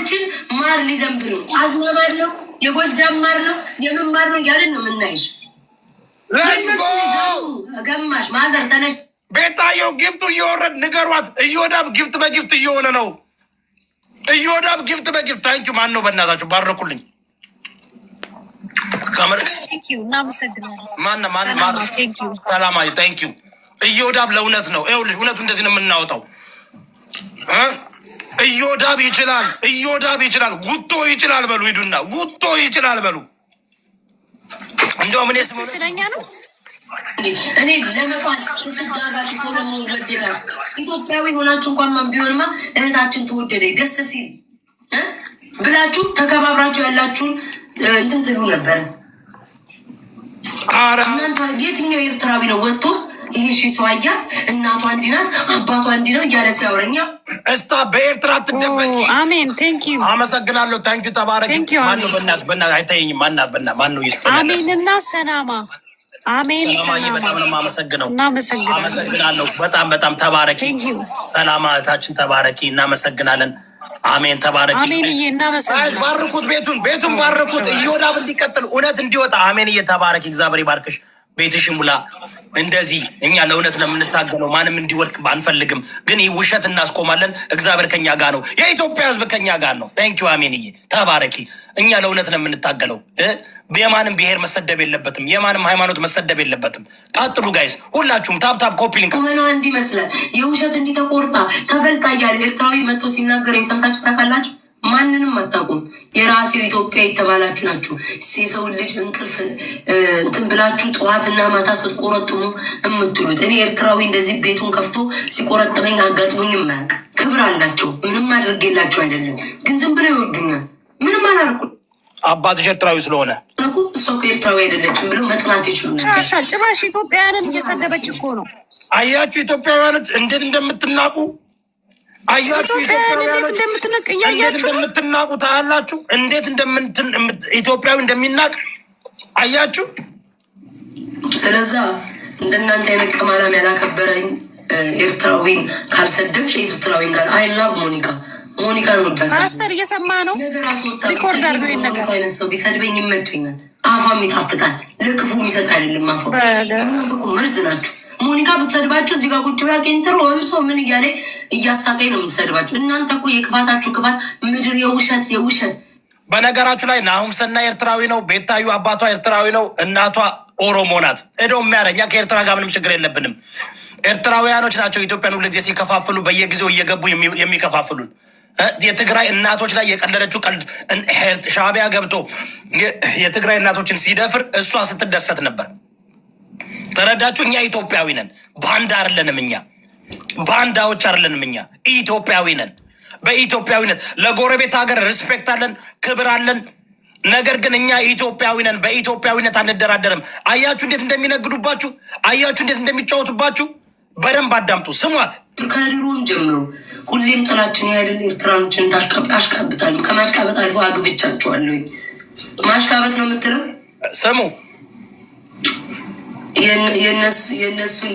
ፊታችን ማር ሊዘንብ ነው። አዝመባል ነው፣ የጎጃም ማር ነው፣ የምን ማር ነው እያለን ነው የምናይሽ። ገማሽ ማዘር ተነሽ። ቤታየው ጊፍቱ እየወረድ ንገሯት። እዮዳብ ጊፍት በጊፍት እየሆነ ነው። እዮዳብ ጊፍት በጊፍት ታንኪ። ማን ነው በእናታችሁ ባረኩልኝ። ሰላማዊ ታንኪዩ። እዮዳብ ለእውነት ነው። ይኸውልሽ እውነቱ እንደዚህ ነው የምናወጣው። እዮዳብ ይችላል፣ እዮዳብ ይችላል፣ ጉቶ ይችላል በሉ። ሂዱና ጉቶ ይችላል በሉ። እንደውም እኔ ስለኛ ነው እኔ ለመጣን ኢትዮጵያዊ ሆናችሁ እንኳን ቢሆንማ እህታችን ተወደደ ደስ ሲል ብላችሁ ተከባብራችሁ ያላችሁን እንትን ትሉ ነበር። እናንተ የትኛው ኤርትራዊ ነው ወጥቶ ይሄ ሰው አያት እናቷ እንዲህ ናት አባቷ እንዲህ ነው እያለ ሲያወረኛ እስታ በኤርትራ ትደበቂ። አሜን ቴንክ ዩ አመሰግናለሁ። ታንክ ዩ ተባረኪ። ማነው በእናትህ አይታየኝም። ማነው ይስጠኛል። አሜን እና ሰላማ አሜን። ሰላማዬ በጣም ነው የማመሰግነው። አመሰግናለሁ። በጣም ተባረኪ። ሰላማታችን ተባረኪ። እናመሰግናለን። አሜን ተባረኪ። ባርኩት፣ ቤቱን ባርኩት። እዮዳብ እንዲቀጥል እውነት እንዲወጣ አሜን። እየተባረኪ እግዚአብሔር ይባርክሽ። ቤትሽ ሙላ። እንደዚህ እኛ ለእውነት ነው የምንታገለው። ማንም እንዲወድቅ አንፈልግም፣ ግን ይህ ውሸት እናስቆማለን። እግዚአብሔር ከኛ ጋር ነው። የኢትዮጵያ ሕዝብ ከኛ ጋር ነው። ታንኪዩ አሜንዬ ተባረኪ። እኛ ለእውነት ነው የምንታገለው። የማንም ብሔር መሰደብ የለበትም። የማንም ሃይማኖት መሰደብ የለበትም። ቀጥሉ ጋይስ፣ ሁላችሁም ታፕታፕ ኮፒሊንግ ሆነዋ እንዲመስለን የውሸት እንዲህ ተቆርጣ ተፈልጣ እያለ ኤርትራዊ መጥቶ ሲናገር የሰምታችሁ ታውቃላችሁ? ማንንም አታውቁም። የራሴው ኢትዮጵያ የተባላችሁ ናችሁ። የሰው ልጅ እንቅልፍ እንትን ብላችሁ ጠዋትና ማታ ስትቆረጥሙ የምትሉት። እኔ ኤርትራዊ እንደዚህ ቤቱን ከፍቶ ሲቆረጥመኝ አጋጥሞኝ የማያውቅ ክብር አላቸው። ምንም አድርጌላቸው አይደለም፣ ግን ዝም ብለው ይወዱኛል። ምንም አላደረኩ። አባትሽ ኤርትራዊ ስለሆነ እኮ እሷ እኮ ኤርትራዊ አይደለችም ብለው መጥራት ይችሉ። ጭራሽ ኢትዮጵያውያንን እየሰደበች እኮ ነው። አያችሁ ኢትዮጵያውያኖች እንዴት እንደምትናቁ አያችሁ። እንዴት እንደምትናቁ ታያላችሁ። እንዴት ኢትዮጵያዊ እንደሚናቅ አያችሁ። ስለዛ እንደናንተ አይነት ቀማላም ያላከበረኝ ኤርትራዊን ካልሰደብሽ ኤርትራዊን ጋር አይላብ ሞኒካን ወዳት ፓስተር እየሰማ ነው። ሪኮርድ አድርጎ ነገር አይነት ሰው ቢሰድበኝ ይመቸኛል። አፋም ይጣፍጣል። ለክፉ የሚሰጥ አይደለም። አፋ መርዝ ናችሁ። ሞኒካ ብትሰድባችሁ እዚህ ጋር ቁጭ ብላ ቄንትሮ ወምሶ ምን እያለ እያሳቀኝ ነው የምትሰድባችሁ። እናንተ እኮ የክፋታችሁ ክፋት ምድር የውሸት። በነገራችሁ ላይ ናሁም ሰናይ ኤርትራዊ ነው። ቤታዩ አባቷ ኤርትራዊ ነው። እናቷ ኦሮሞ ናት። እዶ የሚያረኛ ከኤርትራ ጋር ምንም ችግር የለብንም። ኤርትራውያኖች ናቸው ኢትዮጵያን ሁሉ ጊዜ ሲከፋፍሉ በየጊዜው እየገቡ የሚከፋፍሉን። የትግራይ እናቶች ላይ የቀለደችው ቀልድ ሻዕቢያ ገብቶ የትግራይ እናቶችን ሲደፍር እሷ ስትደሰት ነበር። ተረዳችሁ? እኛ ኢትዮጵያዊ ነን። ባንዳ አይደለንም። እኛ ባንዳዎች አይደለንም። እኛ ኢትዮጵያዊ ነን። በኢትዮጵያዊነት ለጎረቤት ሀገር ሪስፔክት አለን፣ ክብር አለን። ነገር ግን እኛ ኢትዮጵያዊ ነን። በኢትዮጵያዊነት አንደራደርም። አያችሁ እንዴት እንደሚነግዱባችሁ፣ አያችሁ እንዴት እንደሚጫወቱባችሁ። በደንብ አዳምጡ፣ ስሟት። ከድሮም ጀምሮ ሁሌም ጥላችን ያህልን ኤርትራኖችን አሽቃብጣል። ከማሽቃበጥ አልፎ አግብቻቸዋለሁ። ማሽቃበጥ ነው የምትለው? ስሙ የእነሱን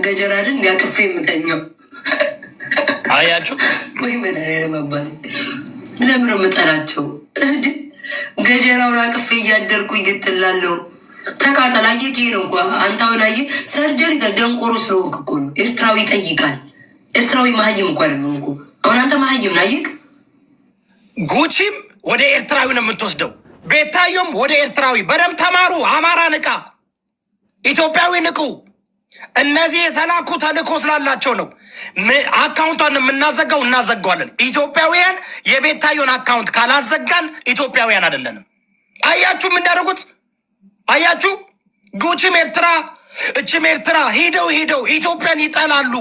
ገጀራልን እንዲያቅፌ የምተኛው አያችሁ ወይ? መድኃኒዓለም ለምሮ ምጠላቸው ገጀራውን አቅፌ እያደርኩ ይግትላለሁ። ተቃጠል። አየህ ይሄ ነው እኮ አንተ አሁን አየህ ሰርጀሪ ደንቆሮ ስለሆንክ እኮ ነው። ኤርትራዊ ይጠይቃል። ኤርትራዊ መሀይም እኮ አይደለም እኮ። አሁን አንተ መሀይም ነው። አየህ ጉቺም ወደ ኤርትራዊ ነው የምትወስደው። ቤታዮም ወደ ኤርትራዊ። በደምብ ተማሩ። አማራ ንቃ፣ ኢትዮጵያዊ ንቁ። እነዚህ የተላኩ ተልእኮ ስላላቸው ነው። አካውንቷን የምናዘጋው እናዘጋዋለን። ኢትዮጵያውያን የቤታዮን አካውንት ካላዘጋን ኢትዮጵያውያን አይደለንም። አያችሁም እንዳደረጉት አያችሁ። ጉቺም ኤርትራ እችም ኤርትራ ሂደው ኢትዮጵያን ይጠላሉ።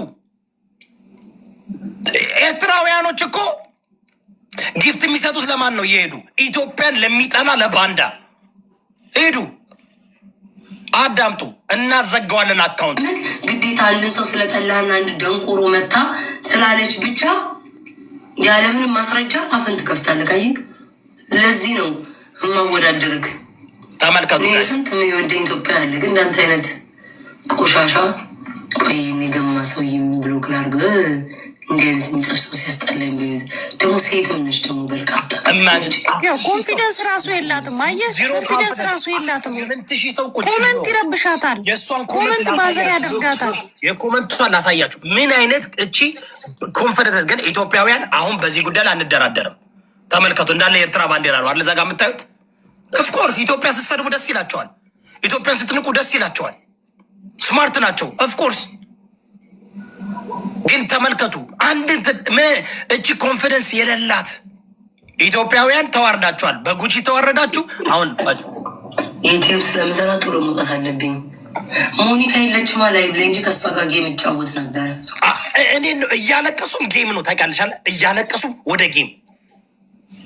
ኤርትራውያኖች እኮ ጊፍት የሚሰጡት ለማን ነው? እየሄዱ ኢትዮጵያን ለሚጠላ ለባንዳ ሄዱ። አዳምጡ። እናዘጋዋለን አካውንት። ግዴታ አንድን ሰው ስለጠላህና አንድ ደንቆሮ መታ ስላለች ብቻ ያለምንም ማስረጃ አፈን ትከፍታለህ። አየህ፣ ለዚህ ነው የማወዳደርግ። ተመልከቱ። ስንት የሚወደኝ ኢትዮጵያ ያለ ግን እንዳንተ አይነት ቆሻሻ ቆይ የሚገማ ሰው ብሎክ ላድርግ እንዲህ አይነት የሚጠርሱ ሲያስጠላኝ ደግሞ ሴትም ነች ደግሞ በርቃታ ኮንፊደንስ ራሱ የላትም። አየህ ኮንፊደንስ ራሱ የላትም። ኮመንት ይረብሻታል። ኮመንት ባዘር ያደርጋታል። የኮመንቷን ላሳያችሁ ምን አይነት እቺ ኮንፊደንስ ግን ኢትዮጵያውያን አሁን በዚህ ጉዳይ ላይ አንደራደርም። ተመልከቱ እንዳለ የኤርትራ ባንዲራ ነው አለ እዛ ጋር የምታዩት። ኦፍኮርስ ኢትዮጵያ ስትሰድቡ ደስ ይላቸዋል። ኢትዮጵያ ስትንቁ ደስ ይላቸዋል። ስማርት ናቸው ኦፍኮርስ። ግን ተመልከቱ አንድ እቺ ኮንፊደንስ የሌላት ኢትዮጵያውያን ተዋርዳችኋል። በጉቺ ተዋረዳችሁ። አሁን የኢትዮ ስለምሰራ ቶሎ መውጣት አለብኝ። ሞኒካ የለችማ ላይ ብለ እንጂ ከእሷ ጋር ጌም ይጫወት ነበረ። እኔ እያለቀሱም ጌም ነው ታውቃለሻል። እያለቀሱም ወደ ጌም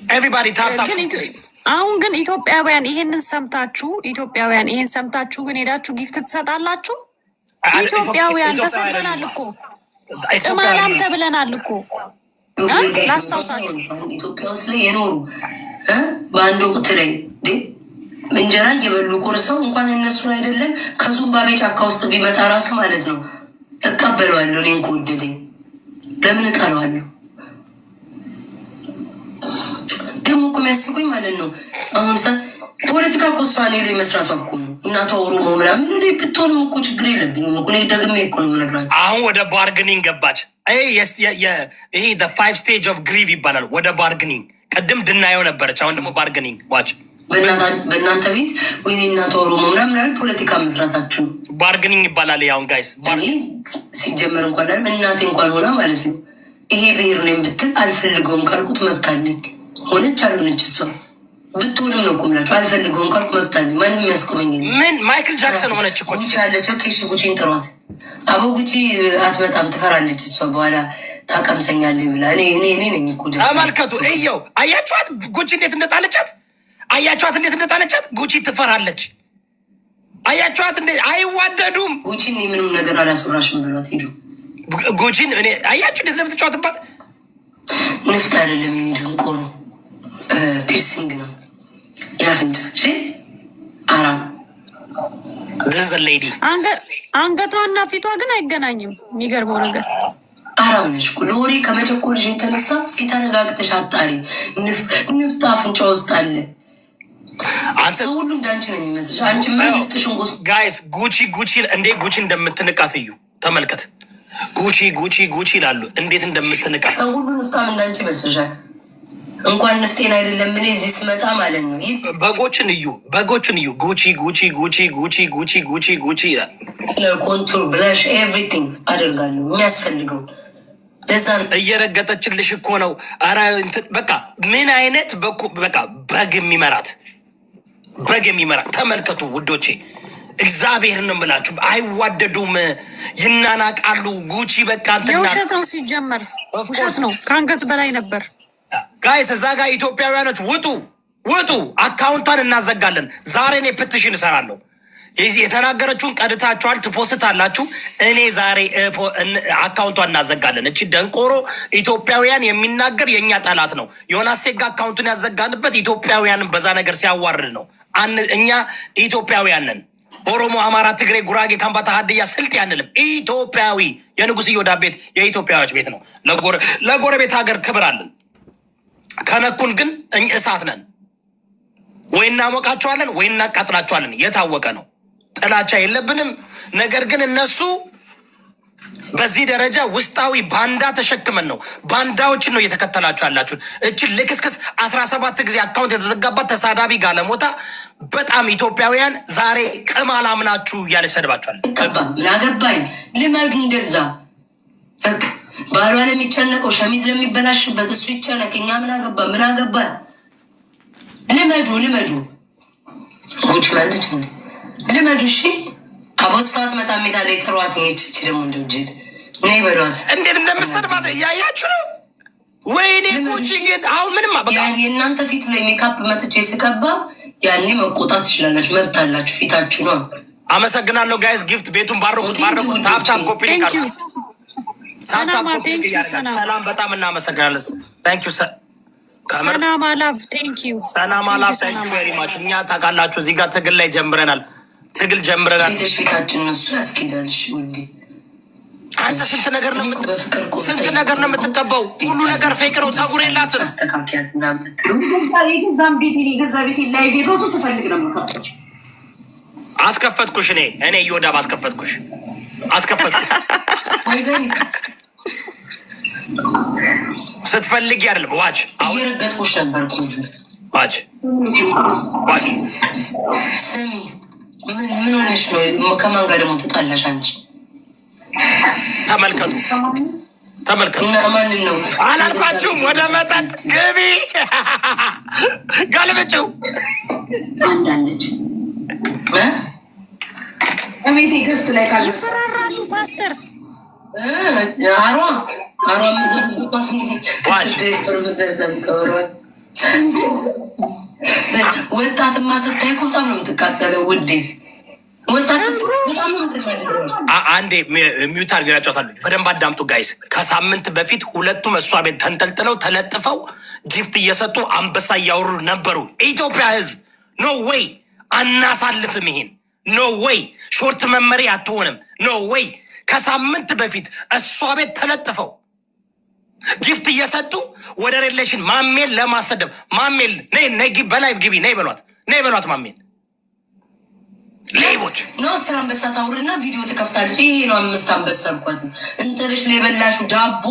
ኤቭሪባዲ ታፕ። አሁን ግን ኢትዮጵያውያን ይሄንን ሰምታችሁ ግን ሄዳችሁ ጊፍት ትሰጣላችሁ። ኢትዮጵያውያን ተሰጥተናል እኮ ቅማላም ተብለናል እኮ ላስታውሳችሁ። ኢትዮጵያ ውስጥ ላይ የኖሩ በአንድ ወቅት ላይ እንጀራ እየበሉ ቆርሰው እንኳን እነሱን አይደለም ከዙምባቤ ጫካ ውስጥ ቢመጣ ራሱ ማለት ነው እቀበለዋለሁ። እኔን ከወደደኝ ለምን እጠለዋለሁ? ደግሞ እኮ የሚያስቁኝ ማለት ነው አሁን ፖለቲካ እኮ እሷ እኔ ላይ መስራቷ እኮ ነው። እናቷ ኦሮሞ ምናምን ብትሆንም እኮ ችግር የለብኝም እኮ ደግሜ እኮ ነው የምነግራቸው። አሁን ወደ ባርግኒንግ ገባች። ይሄ ፋይቭ ስቴጅ ኦፍ ግሪቭ ይባላል። ወደ ባርግኒንግ ቅድም ድናየው ነበረች። አሁን ደግሞ ባርግኒንግ ዋች። በእናንተ ቤት ወይኔ እናቷ ኦሮሞ ምናምን ፖለቲካ መስራታችሁ ነው ባርግኒንግ ይባላል። ያሁን ጋይስ ሲጀመር እንኳን እናቴ እንኳን ሆና ማለት ነው ይሄ ብሄር ነው ብትል አልፈልገውም ካልኩት መብታለኝ። ሆነች አልሆነች እሷ ብትሆንም ነው ቁምላችሁ አልፈልገውም ካልኩ መብታለኝ። ማንም የሚያስቆመኝ ምን ማይክል ጃክሰን ሆነች እኮ ጉቺ ያለች። ኬሽ ጉቺን ጥሯት። አቦ ጉቺ አትመጣም ትፈራለች እሷ በኋላ ታቀምሰኛለች ብላ። እኔ ነኝ እኮ ተመልከቱ። እየው አያችኋት ጉቺ እንዴት እንደጣለቻት። አያችኋት እንዴት እንደጣለቻት። ጉቺ ትፈራለች። አያችኋት እንዴ አይዋደዱም። ጉቺን ምንም ነገር አላስወራሽም ብሏት ሂዱ። ጉቺን እኔ አያችሁ እንዴት ለምትጫወትባት። ንፍጥ አይደለም የሚደንቆ ነው ፒርሲንግ ነው ያፍንጫ አራም ሌዲ አንገቷና ፊቷ ግን አይገናኝም። የሚገርመው ነገር አራም ነች እኮ ለወሬ ከመቸኮልሽ የተነሳ እስኪ ተረጋግተሽ አጣሪ። ንፍጥ አፍንጫ ውስጥ አለ። አንተ ሁሉ እንዳንቺ ነው የሚመስልሽ። አንቺ ምን ልትሽን ጎስ ጋይስ ጉቺ እንዴ ጉቺ እንደምትንቃት እዩ። ተመልከት። ጉቺ ይላሉ እንዴት እንደምትንቃት። ሰው ሁሉ ንፍጣም እንዳንቺ ይመስልሻል። እንኳን ንፍጤን አይደለም ምን እዚህ ስመጣ ማለት ነው። በጎችን እዩ። ጉቺ ይላል። ኮንቱር ብለሽ ኤቭሪቲንግ አደርጋለሁ የሚያስፈልገው ለዛ ነው። እየረገጠችልሽ እኮ ነው። ኧረ በቃ ምን አይነት በቃ በግ የሚመራት ተመልከቱ ውዶቼ። እግዚአብሔር ነው የምላችሁ። አይዋደዱም፣ ይናናቃሉ። ጉቺ በቃ የውሸት ነው ሲጀመር፣ ውሸት ነው። ከአንገት በላይ ነበር። ጋይስ እዛ ጋር ኢትዮጵያውያኖች ውጡ፣ አካውንቷን እናዘጋለን። ዛሬ እኔ ፕትሽን እሰራለሁ። የተናገረችውን ቀድታችኋል፣ ትፖስታላችሁ። እኔ ዛሬ አካውንቷን እናዘጋለን። እቺ ደንቆሮ ኢትዮጵያውያን የሚናገር የእኛ ጠላት ነው። ዮናስ ሴጋ አካውንቱን ያዘጋንበት ኢትዮጵያውያንን በዛ ነገር ሲያዋርድ ነው። እኛ ኢትዮጵያውያን ነን። ኦሮሞ፣ አማራ፣ ትግሬ፣ ጉራጌ፣ ከምባታ፣ ሀድያ፣ ስልጤ አንልም። ኢትዮጵያዊ የንጉስ ኢዮዳ ቤት የኢትዮጵያዎች ቤት ነው። ለጎረቤት ሀገር ክብር አለን። ከነኩን ግን እሳት ነን። ወይ እናሞቃቸዋለን ወይ እናቃጥላቸዋለን። የታወቀ ነው። ጥላቻ የለብንም። ነገር ግን እነሱ በዚህ ደረጃ ውስጣዊ ባንዳ ተሸክመን ነው። ባንዳዎችን ነው እየተከተላችሁ ያላችሁን። እችን ልክስክስ 17 ጊዜ አካውንት የተዘጋባት ተሳዳቢ ጋለሞታ በጣም ኢትዮጵያውያን ዛሬ ቅማላም ናችሁ እያለች ሰድባችኋል። ላገባኝ ልመዱ እንደዛ ባሏ ለሚጨነቀው ሸሚዝ ለሚበላሽበት እሱ ይጨነቅ። እኛ ምን አገባ? ልመዱ ጉቺ ማለች ልመዱ። እሺ አቦት ሰዓት መጣ ሜታ ላይ ጥሯት። ይችች ደግሞ እንደውጅል ነይ በሏት። እንዴት እንደምትሰድባት እያያችሁ ነው። ወይኔ ጉቺ ግን አሁን ምንም የእናንተ ፊት ላይ ሜካፕ መጥቼ ስቀባ ያኔ መቆጣት ትችላላችሁ። መብት አላችሁ። ፊታችሁ ነው። አመሰግናለሁ ጋይስ። ጊፍት ቤቱን ባረኩት። ታፕታፕ ኮፒ ሊንክ ሰላም በጣም እናመሰግናለን። ታንኪዩ ሰላም አላፍ ታንኪዩ ቬሪ ማች። እኛ ታውቃላችሁ እዚህ ጋር ትግል ላይ ጀምረናል። ፊታችን እሱ ያስኬዳልሽ። አንተ ስንት ነገር ነው የምትቀባው። ሁሉ ነገር ፌክ ነው። ፀጉር የላትም። ገዛ ቤት ላይ ቤት ራሱ ስፈልግ ነው አስከፈትኩሽ። እኔ እዮዳብ አስከፈትኩሽ። ስትፈልጊ አይደለም ዋች እየረገጥኩሽ ነበር። ዋች ስሚ፣ ምን ሆነሽ ነው? ከማን ጋር ደግሞ ትጣላሽ አንቺ? ተመልከቱ ማንን ነው አላልኳችሁም? ወደ መጠጥ ግቢ ገልብጭው። አንዳንድ እሜቴ ገስት ላይ ካለ ይፈራራሉ። ፓስተር አሯ ወጣትማ ስታይ እኮ በጣም ነው የምትቃጠለው ውዴ። አንዴ ሚዩት አድርገው ያጫውታሉ። በደንብ አዳምጡ ጋይስ። ከሳምንት በፊት ሁለቱም እሷ ቤት ተንጠልጥለው ተለጥፈው ጊፍት እየሰጡ አንበሳ እያወሩ ነበሩ። ኢትዮጵያ ሕዝብ ኖ ወይ አናሳልፍም። ይሄን ኖ ወይ ሾርት መመሪያ አትሆንም። ኖ ወይ ከሳምንት በፊት እሷ ቤት ተለጥፈው ጊፍት እየሰጡ ወደ ሪሌሽን ማሜን ለማሰደብ ማሜን ነይ በላይ ግቢ ነይ በሏት ማሜን ሌቦች ነው። 10 አንበሳ ታውርና ቪዲዮ ትከፍታለች። ይሄ ነው 5 አንበሳ እንኳን እንትልሽ ለበላሹ ዳቦ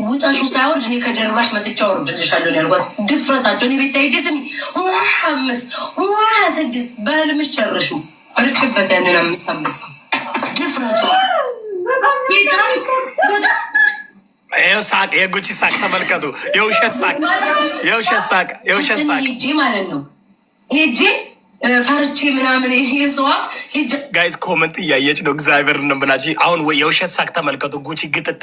ውጣሹ ሳይወርድ እኔ ከጀርባሽ መጥቻ ወርድልሻለሁ ያልኳት ድፍረታቸው። እኔ ቤት ላይ ጅስም 5 6 በህልምሽ ጨርሹ እርጭበት ያንን 5 አንበሳ ድፍረቱ። ይኸው ሳቅ፣ የጉቺ ሳቅ ተመልከቱ። የውሸት ሳቅ ሄጄ ማለት ነው ሄጄ ፈርቼ ምናምን ይዘዋል። ጋይዝ ኮመንት እያየች ነው። እግዚአብሔር ነው ብላችሁ አሁን የውሸት ሳቅ ተመልከቱ። ጉቺ ግጥጥ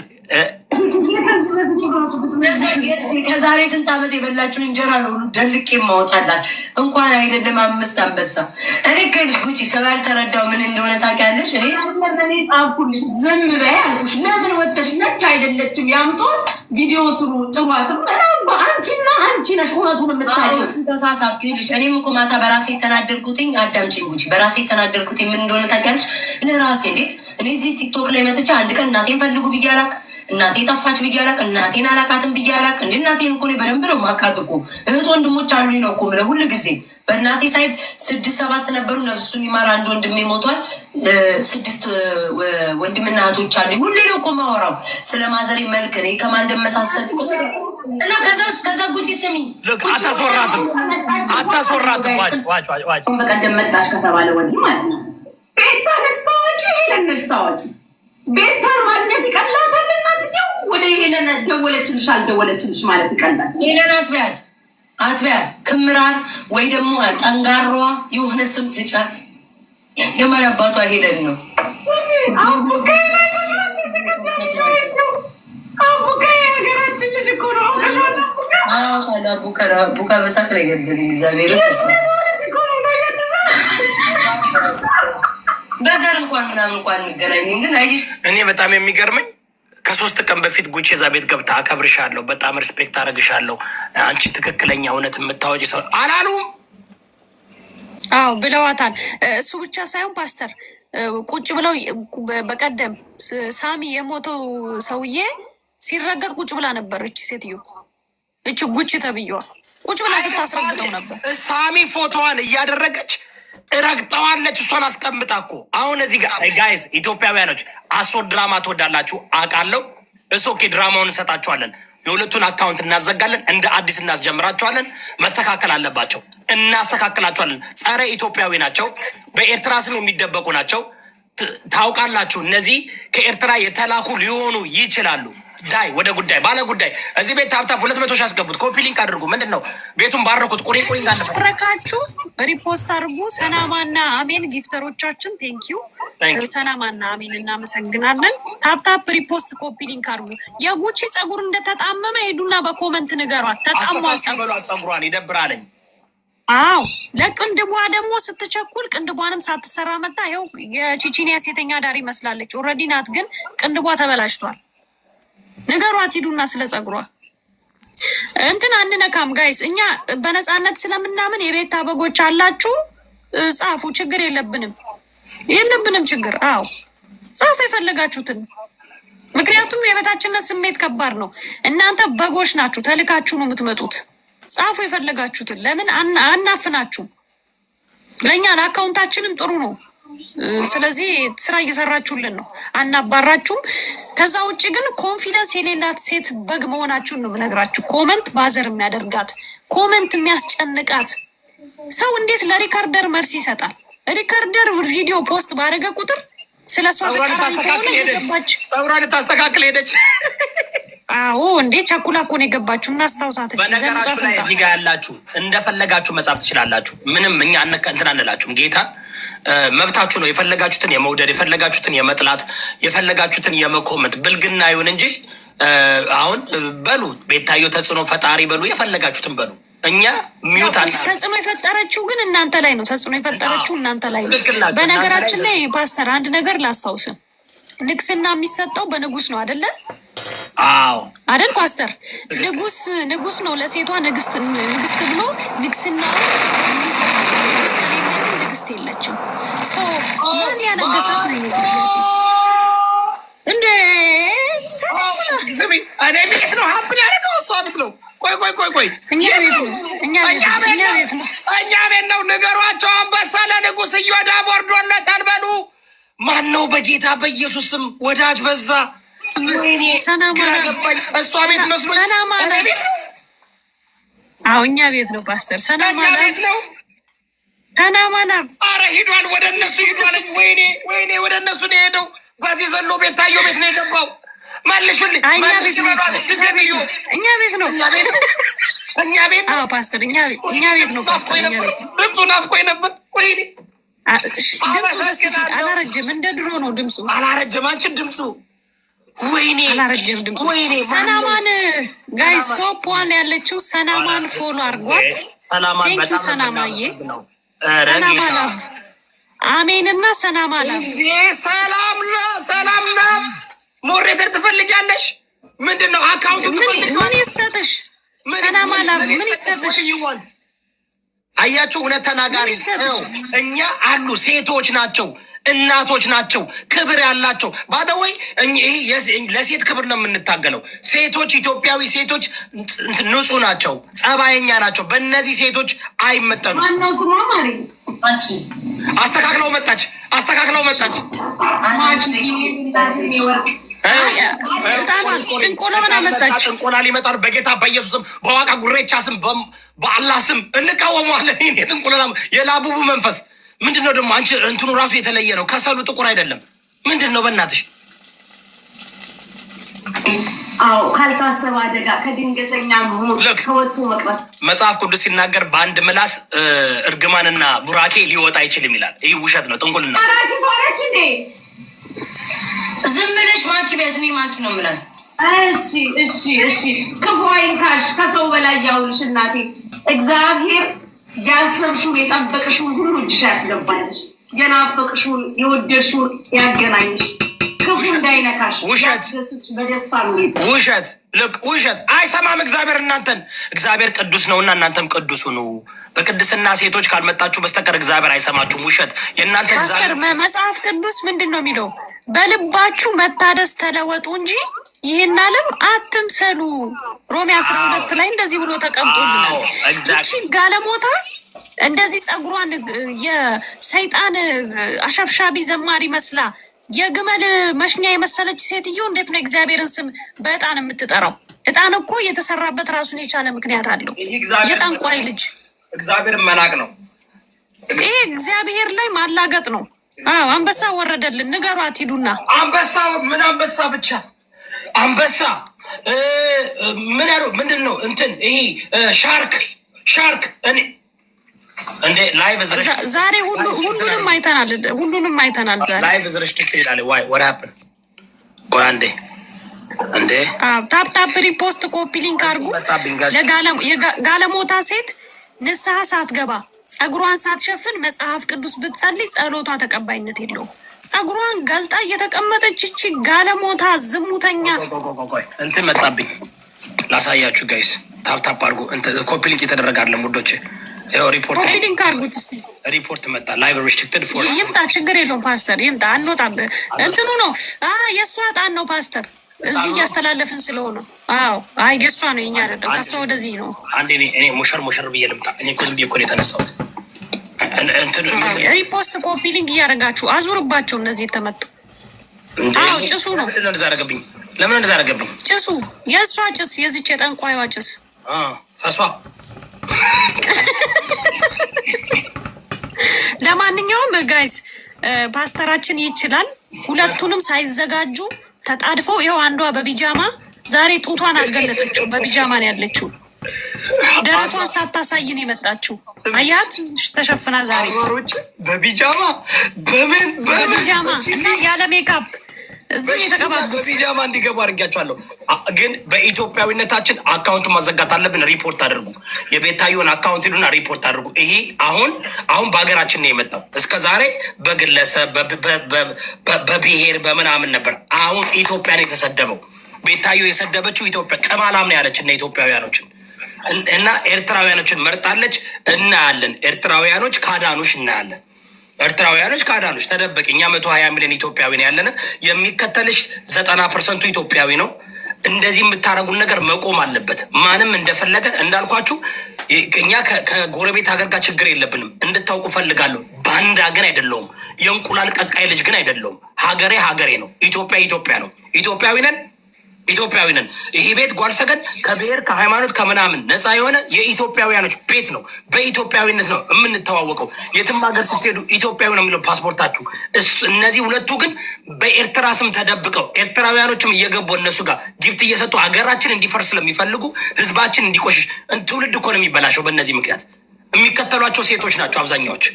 ከዛሬ ስንት ዓመት የበላችሁን እንጀራ ነው ሁሉ ደልቄ ማወጣላት እንኳን አይደለም 5 አንበሳ። እኔ ከልሽ ጉቺ ሰው ያልተረዳው ምን እንደሆነ ታውቂያለሽ? እኔ ጻፍኩልሽ ዝም በይ አልኩሽ። ለምን ወጥተሽ ነች አይደለችም ያምጧት ቪዲዮ ስሩ ጥዋትም አንቺና አንቺ ነሽ እውነቱን የምታውቂው። ተሳሳትኩልሽ። እኔም እኮ ማታ በራሴ የተናደርኩትኝ አዳምጪኝ ጉቺ፣ በራሴ የተናደርኩትኝ ምን እንደሆነ ታውቂያለሽ? ለራሴ እኔ እዚህ ቲክቶክ ላይ መጥቻ አንድ ቀን እናቴን ፈልጉ ብዬ አላውቅም። እናቴ ጠፋች ብዬ አላውቅም። እናቴን አላውቃትም ብዬ አላውቅም። እናቴን እኮ በደንብ ነው የማውቃት እኮ። እህት ወንድሞች አሉኝ ነው እኮ የምለው ሁሉ ጊዜ። በእናቴ ሳይድ 6 7 ነበሩ። ነፍሱን ይማር። አንድ ወንድሜ ሞቷል። 6 ወንድምና እህቶች አሉኝ። ሁሌ ነው እኮ የማወራው ስለ ማዘሬ መልክ እኔ ከማን እንደመሳሰል እና ከዛ ጉቺ ስሚ አታስወራትም። ዋጭ በቀደም መጣች ከተባለ ወዲህ ማለት ነው ቤታ ነች ታዋቂ፣ ሄለን ነች ታዋቂ። ቤታን ማግኘት ይቀላታል። እናትኛው ወደ ሄለን ደወለችልሽ አልደወለችልሽ ማለት ይቀላል። ሄለን አትበያት ክምራር ወይ ደግሞ ጠንጋሯ የሆነ ስም ስጫት። የማን አባቷ ሄለን ነው? አቡካ ሀገራችን ልጅ እኮ ነው። ቡካ በሳክ ላይ ገደል እግዚአብሔር በዘር እንኳን ምናምን እንኳን እንገናኝም። ግን አይሽ እኔ በጣም የሚገርመኝ ከ3 ቀን በፊት ጉቺ እዛ ቤት ገብታ አከብርሻለሁ፣ በጣም ሪስፔክት አደርግሻለሁ፣ አንቺ ትክክለኛ እውነት የምታወጪ ሰው አላሉም? አዎ ብለዋታል። እሱ ብቻ ሳይሆን ፓስተር ቁጭ ብለው በቀደም ሳሚ የሞተው ሰውዬ ሲረገጥ ቁጭ ብላ ነበር። እቺ ሴትዮ እቺ ጉቺ ተብዬዋ ቁጭ ብላ ስታስረግጠው ነበር። ሳሚ ፎቶዋን እያደረገች ረግጠዋለች። እሷን አስቀምጣ እኮ አሁን እዚህ ጋር ጋይዝ ኢትዮጵያውያኖች አሶር ድራማ ትወዳላችሁ አውቃለሁ። ኦኬ ድራማውን እንሰጣችኋለን። የሁለቱን አካውንት እናዘጋለን፣ እንደ አዲስ እናስጀምራችኋለን። መስተካከል አለባቸው፣ እናስተካክላችኋለን። ጸረ ኢትዮጵያዊ ናቸው፣ በኤርትራ ስም የሚደበቁ ናቸው። ታውቃላችሁ፣ እነዚህ ከኤርትራ የተላኩ ሊሆኑ ይችላሉ። ዳይ ወደ ጉዳይ ባለ ጉዳይ እዚህ ቤት ታብታብ 200 ሺህ አስገቡት። ኮፒ ሊንክ አድርጉ። ምንድን ነው ቤቱን ባረኩት። ቁሪ ረካችሁ ሪፖስት አድርጉ። ሰናማና አሜን ጊፍተሮቻችን ቴንኪዩ። ሰናማና አሜን እናመሰግናለን። ታፕታፕ ሪፖስት ኮፒ ሊንክ አድርጉ። የጉቺ ጸጉር እንደተጣመመ ሄዱና በኮመንት ንገሯት። ተጣሟል ጸጉሯን ይደብራለኝ። አዎ ለቅንድቧ ደግሞ ስትቸኩል ቅንድቧንም ሳትሰራ መጣ። ይኸው የቺቺኒያ ሴተኛ ዳር ይመስላለች። ኦልሬዲ ናት፣ ግን ቅንድቧ ተበላሽቷል። ንገሯት ሂዱና ስለ ጸጉሯ እንትን አንነካም ጋይስ። እኛ በነፃነት ስለምናምን የቤታ በጎች አላችሁ ጻፉ፣ ችግር የለብንም ችግር። አዎ ጻፉ የፈለጋችሁትን። ምክንያቱም የበታችነት ስሜት ከባድ ነው። እናንተ በጎች ናችሁ፣ ተልካችሁ ነው የምትመጡት። ጻፉ የፈለጋችሁትን። ለምን አናፍናችሁ? ለእኛ ለአካውንታችንም ጥሩ ነው። ስለዚህ ስራ እየሰራችሁልን ነው፣ አናባራችሁም። ከዛ ውጭ ግን ኮንፊደንስ የሌላት ሴት በግ መሆናችሁን ነው የምነግራችሁ። ኮመንት ባዘር የሚያደርጋት ኮመንት የሚያስጨንቃት ሰው እንዴት ለሪካርደር መልስ ይሰጣል? ሪካርደር ቪዲዮ ፖስት ባደረገ ቁጥር ስለ እሷ ጸጉሯን ልታስተካክል ሄደች። አዎ እንዴ ቸኩላ እኮ ነው የገባችሁ። እናስታውሳት። በነገራችሁ ላይ እዚህ ጋ ያላችሁ እንደፈለጋችሁ መጻፍ ትችላላችሁ። ምንም እኛ እንትን አንላችሁም። ጌታ መብታችሁ ነው። የፈለጋችሁትን የመውደድ የፈለጋችሁትን የመጥላት የፈለጋችሁትን የመኮመት ብልግና ይሁን እንጂ አሁን በሉ ቤታዮ ተጽዕኖ ፈጣሪ በሉ፣ የፈለጋችሁትን በሉ። እኛ ሚዩት አለ። ተጽዕኖ የፈጠረችው ግን እናንተ ላይ ነው። ተጽዕኖ የፈጠረችው እናንተ ላይ ነው። በነገራችን ላይ ፓስተር አንድ ነገር ላስታውስ። ንግስና የሚሰጠው በንጉስ ነው አይደለ? አዎ አይደል ፓስተር? ንጉስ ነው ለሴቷ ንግስት ብሎ ንግስና ንግስት የለችም። ማን ያነገሳት ነው እንዴ? ስሚ እኔ ቤት ነው ሀብን ያደረገው እሷ ቤት ነው። ቆይ እኛ ቤት ነው። ንገሯቸው። አንበሳ ለንጉስ ኢዮዳብ ወርዶለታል በሉ። ማን ነው በጌታ በኢየሱስ ስም ወዳጅ በዛ። ወይኔ ገባኝ። እሷ ቤት መስሎኝ። አዎ እኛ ቤት ነው ፓስተር። ሰናማና አረ ሂዷል፣ ወደ እነሱ ሂዷል። ወይኔ ወደ እነሱ ነው የሄደው። በዚህ ዘሎ ቤታዮ ቤት ነው የገባው። መልሹልኝ። እኛ ቤት ነው ፓስተር። እኛ ቤት ነው ፓስተር። ድምፁ ናፍቆኝ ነበር። ወይኔ ድምፁ ደስ ሲል አላረጀም። እንደ ድሮ ነው ድምፁ። አላረጀም። አንቺን ድምፁ ወይኔ አላረጀም ድምፁ። ሰናማን ጋይስ ቶፕ ዋን ያለችው ሰናማን ፎሎ አርጓት። ቴንኪው ሰናማዬ። ሰናማና አሜንና ሰናማና ሰላምና ሞሬተር ትፈልጊያለሽ? ምንድን ነው አካውንቱ? ምን ይሰጥሽ? ሰናማና ምን ይሰጥሽ? አያችሁ፣ እውነት ተናጋሪ እኛ አሉ። ሴቶች ናቸው፣ እናቶች ናቸው፣ ክብር ያላቸው ባደወይ። ለሴት ክብር ነው የምንታገለው። ሴቶች ኢትዮጵያዊ ሴቶች ንጹህ ናቸው፣ ጸባየኛ ናቸው። በእነዚህ ሴቶች አይመጠኑ። አስተካክለው መጣች። ጥንቆላ ሊመጣ በጌታ በኢየሱስም በዋቃ ጉሬቻ ስም በአላህ ስም እንቃወመዋለን። ጥንቆላ የላቡቡ መንፈስ ምንድን ነው ደግሞ? አንቺ እንትኑ ራሱ የተለየ ነው። ከሰሉ ጥቁር አይደለም። ምንድን ነው በእናትሽ? አዎ ካልታሰበ አደጋ ከድንገተኛ ከወጡ መቅረት መጽሐፍ ቅዱስ ሲናገር በአንድ ምላስ እርግማንና ቡራኬ ሊወጣ አይችልም ይላል። ይህ ውሸት ነው፣ ጥንቁልና። ዝም ብለሽ ማኪ ቤት እኔ ማኪ ነው የምላት። እሺ ክፉ አይንካሽ፣ ከሰው በላይ ያውልሽ እናቴ። እግዚአብሔር ያሰብሽውን የጠበቅሽውን ሁሉ እጅሽ ያስገባልሽ። የናፈቅሽውን የወደድሽውን ያገናኝሽ። ክፉ እንዳይነካሽ። ውሸት አይሰማም እግዚአብሔር እናንተን። እግዚአብሔር ቅዱስ ነውና እናንተም ቅዱስ ሁኑ። በቅድስና ሴቶች ካልመጣችሁ በስተቀር እግዚአብሔር አይሰማችሁም። ውሸት የእናንተ እግዚአብሔር። መጽሐፍ ቅዱስ ምንድን ነው የሚለው? በልባችሁ መታደስ ተለወጡ እንጂ ይህን ዓለም አትምሰሉ። ሮሜ 12 ላይ እንደዚህ ብሎ ተቀምጦልናል። እቺ ጋለሞታ እንደዚህ ጸጉሯን የሰይጣን አሸብሻቢ ዘማሪ መስላ የግመል መሽኛ የመሰለች ሴትዮ እንዴት ነው እግዚአብሔርን ስም በዕጣን የምትጠራው? ዕጣን እኮ የተሰራበት ራሱን የቻለ ምክንያት አለው። የጠንቋይ ልጅ እግዚአብሔር መናቅ ነው። ይህ እግዚአብሔር ላይ ማላገጥ ነው። አዎ አንበሳ ወረደልን። ንገሯት ሂዱና። አንበሳ ምን አንበሳ ብቻ አንበሳ ምን ያለው ምንድን ነው እንትን ይሄ ሻርክ እኔ እንዴ ላይቭ ዝረሽ ዛሬ ሁሉንም አይተናል። ዛሬ ላይቭ ዝረሽ ትሄዳለ። ዋይ what happened? ቆይ እንዴ ታፕ ሪፖስት ኮፒ ሊንክ አድርጉ። ጋለሞታ ሴት ንስሐ ሳትገባ ጸጉሯን ሳትሸፍን መጽሐፍ ቅዱስ ብትጸልይ ጸሎቷ ተቀባይነት የለውም። ጸጉሯን ገልጣ እየተቀመጠች እቺ ጋለሞታ ዝሙተኛ እንትን መጣብኝ። ላሳያችሁ ጋይስ። ታፕ አድርጉ። ኮፒ ሊንክ የተደረገ አለ ሙዶች። ሪፖርት ኮፒ ሊንክ አድርጉት እስቲ። ሪፖርት መጣ። ላይቭ ሪስትሪክትድ ፎር ይምጣ፣ ችግር የለውም ፓስተር ይምጣ። አንወጣም። እንትኑ ነው የእሷ ዕጣን ነው ፓስተር። እዚህ እያስተላለፍን ስለሆነ አዎ፣ አይ ገሷ ነው የኛ አይደለም። ከሷ ወደዚህ ነው። አንዴ እኔ ሞሸር ብዬ ልምጣ። እኔ እኮ ዝም ብዬ እኮ ነው የተነሳሁት። ሪፖስት ኮፒ ሊንክ እያደረጋችሁ አዙርባቸው። እነዚህ የተመጡ አዎ፣ ጭሱ ነው። ለምን እንደዛ አደረገብኝ? ጭሱ የእሷ ጭስ፣ የዚች የጠንቋይዋ ጭስ ፈሷ። ለማንኛውም ጋይስ ፓስተራችን ይችላል። ሁለቱንም ሳይዘጋጁ ተጣድፈው ይኸው አንዷ በቢጃማ ዛሬ ጡቷን አገለጠችው። በቢጃማ ነው ያለችው። ደረቷን ሳታሳይን የመጣችው አያት ተሸፍና ዛሬ በቢጃማ በቢጃማ እና ያለ ሜካፕ እዚህ የተቀባቡት በቢጃማ እንዲገቡ አድርጊያቸዋለሁ። ግን በኢትዮጵያዊነታችን አካውንቱን ማዘጋት አለብን። ሪፖርት አድርጉ። የቤታየውን አካውንት ሄዱና ሪፖርት አድርጉ። ይሄ አሁን በሀገራችን ነው የመጣው። እስከ ዛሬ በግለሰብ በብሔር በምናምን ነበር። አሁን ኢትዮጵያን የተሰደበው ቤታየው የሰደበችው ኢትዮጵያ ቅማላም ነው ያለች እና ኢትዮጵያውያኖችን እና ኤርትራውያኖችን መርጣለች። እናያለን። ኤርትራውያኖች ካዳኑሽ እናያለን። ኤርትራውያኖች ካዳኑሽ ተደበቅ። እኛ 120 ሚሊዮን ኢትዮጵያዊ ነው ያለን። የሚከተልሽ 90% ኢትዮጵያዊ ነው። እንደዚህ የምታደርጉን ነገር መቆም አለበት። ማንም እንደፈለገ እንዳልኳችሁ እኛ ከጎረቤት ሀገር ጋር ችግር የለብንም። እንድታውቁ ፈልጋለሁ። ባንዳ ግን አይደለውም። የእንቁላል ቀቃይ ልጅ ግን አይደለውም። ሀገሬ ነው። ኢትዮጵያ ነው። ኢትዮጵያዊ ነን። ይሄ ቤት ጓልሰገን ከብሔር ከሃይማኖት ከምናምን ነፃ የሆነ የኢትዮጵያውያኖች ቤት ነው። በኢትዮጵያዊነት ነው የምንተዋወቀው። የትም ሀገር ስትሄዱ ኢትዮጵያዊ ነው የሚለው ፓስፖርታችሁ። እነዚህ ሁለቱ ግን በኤርትራ ስም ተደብቀው ኤርትራውያኖችም እየገቡ እነሱ ጋር ጊፍት እየሰጡ ሀገራችን እንዲፈርስ ስለሚፈልጉ ህዝባችን እንዲቆሽሽ ትውልድ እኮ ነው የሚበላሸው። በእነዚህ ምክንያት የሚከተሏቸው ሴቶች ናቸው አብዛኛዎች።